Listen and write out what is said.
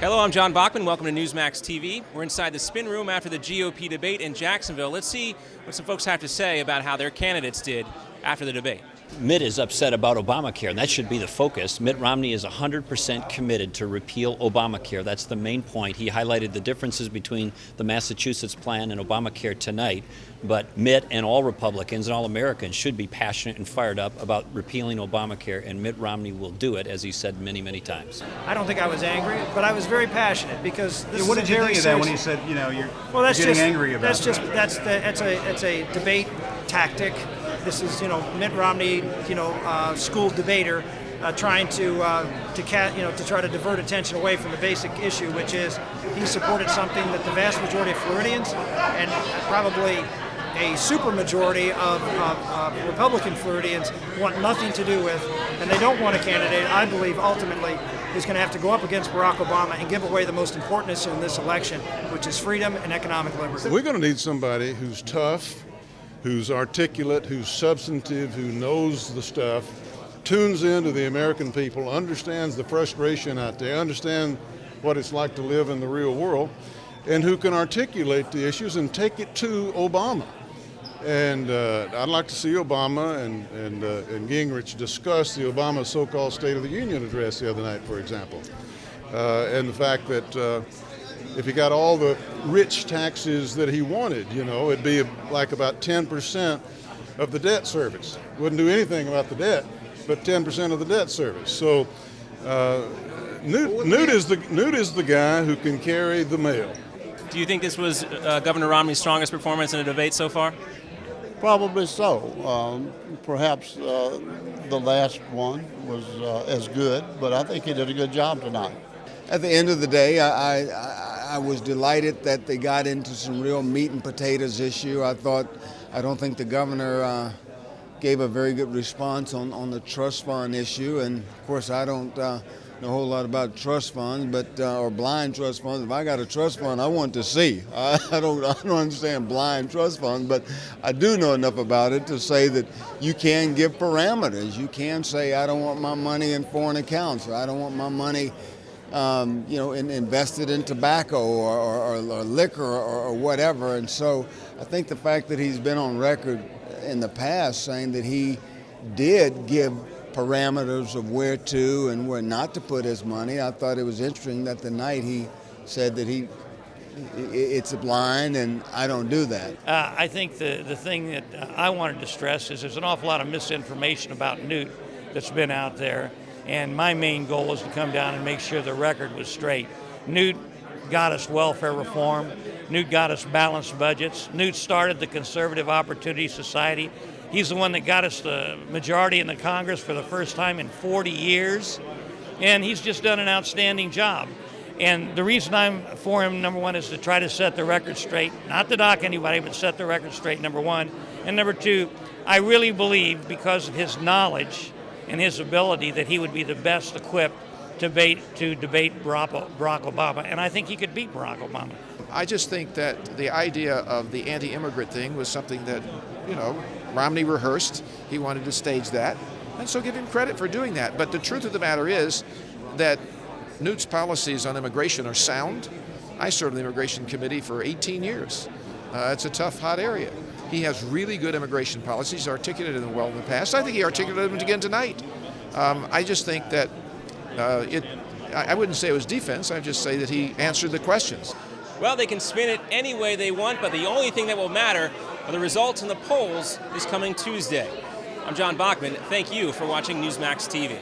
Hello, I'm John Bachman. Welcome to Newsmax TV. We're inside the spin room after the GOP debate in Jacksonville. Let's see what some folks have to say about how their candidates did after the debate. Mitt is upset about Obamacare, and that should be the focus. Mitt Romney is 100% committed to repeal Obamacare. That's the main point. He highlighted the differences between the Massachusetts plan and Obamacare tonight. But Mitt and all Republicans and all Americans should be passionate and fired up about repealing Obamacare, and Mitt Romney will do it, as he said many, many times. I don't think I was angry, but I was very passionate because this is what did you think of that when he said, well, that's getting just, angry about that's it? That's a debate tactic. This is, Mitt Romney, school debater, trying to try to divert attention away from the basic issue, which is he supported something that the vast majority of Floridians and probably a supermajority of Republican Floridians want nothing to do with, and they don't want a candidate, I believe, ultimately, who's going to have to go up against Barack Obama and give away the most important issue in this election, which is freedom and economic liberty. We're going to need somebody who's tough, who's articulate, who's substantive, who knows the stuff, tunes into the American people, understands the frustration out there, understands what it's like to live in the real world, and who can articulate the issues and take it to Obama. And I'd like to see Obama and Gingrich discuss the Obama so-called State of the Union address the other night, for example, and the fact that if he got all the rich taxes that he wanted, it'd be like about 10% of the debt service. Wouldn't do anything about the debt, but 10% of the debt service. So Newt is the guy who can carry the mail. Do you think this was Governor Romney's strongest performance in a debate so far? Probably so. Perhaps the last one was as good, but I think he did a good job tonight. At the end of the day, I was delighted that they got into some real meat and potatoes issue. I don't think the governor gave a very good response on the trust fund issue, and of course I don't know a whole lot about trust funds, but or blind trust funds. If I got a trust fund, I want to see. I don't understand blind trust funds, but I do know enough about it to say that you can give parameters. You can say I don't want my money in foreign accounts, or I don't want my money invested in tobacco or liquor or whatever. And so I think the fact that he's been on record in the past saying that he did give parameters of where to and where not to put his money, I thought it was interesting that the night he said that it's a blind and I don't do that. I think the thing that I wanted to stress is there's an awful lot of misinformation about Newt that's been out there. And my main goal was to come down and make sure the record was straight. Newt got us welfare reform. Newt got us balanced budgets. Newt started the Conservative Opportunity Society. He's the one that got us the majority in the Congress for the first time in 40 years. And he's just done an outstanding job. And the reason I'm for him, number one, is to try to set the record straight. Not to knock anybody, but set the record straight, number one. And number two, I really believe because of his knowledge and his ability that he would be the best equipped to debate Barack Obama, and I think he could beat Barack Obama. I just think that the idea of the anti-immigrant thing was something that, Romney rehearsed. He wanted to stage that, and so give him credit for doing that. But the truth of the matter is that Newt's policies on immigration are sound. I served on the Immigration Committee for 18 years. It's a tough, hot area. He has really good immigration policies, articulated them well in the past. I think he articulated them again tonight. I just think that I wouldn't say it was defense, I'd just say that he answered the questions. Well, they can spin it any way they want, but the only thing that will matter are the results in the polls this coming Tuesday. I'm John Bachman. Thank you for watching Newsmax TV.